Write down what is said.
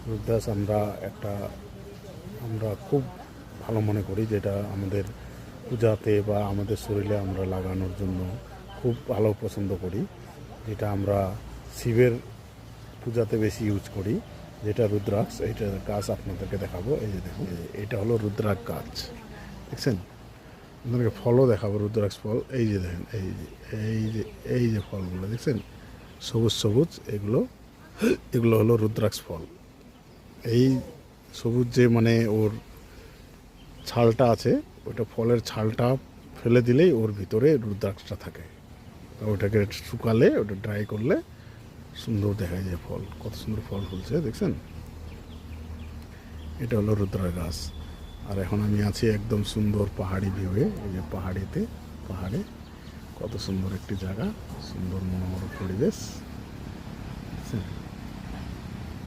রুদ্রাক্ষ আমরা খুব ভালো মনে করি, যেটা আমাদের পূজাতে বা আমাদের শরীরে আমরা লাগানোর জন্য খুব ভালো পছন্দ করি, যেটা আমরা শিবের পূজাতে বেশি ইউজ করি, যেটা রুদ্রাক্ষ। এইটা গাছ আপনাদেরকে দেখাবো। এই যে দেখুন, এটা হলো রুদ্রাক্ষ গাছ, দেখছেন? আপনাদেরকে ফলও দেখাবো, রুদ্রাক্ষ ফল। এই যে দেখেন, এই যে ফলগুলো দেখছেন, সবুজ সবুজ, এগুলো হলো রুদ্রাক্ষ ফল। এই সবুজ যে মানে ওর ছালটা আছে, ওটা ফলের ছালটা ফেলে দিলেই ওর ভিতরে রুদ্রাক্ষটা থাকে। ওটাকে শুকালে, ওটা ড্রাই করলে সুন্দর দেখা যায় ফল। কত সুন্দর ফল ফুলছে দেখছেন? এটা হলো রুদ্রাক্ষ গাছ। আর এখন আমি আছি একদম সুন্দর পাহাড়ি ভিউয়ে। এই যে পাহাড়ে কত সুন্দর একটি জায়গা, সুন্দর মনোহর পরিবেশ, দেখছেন?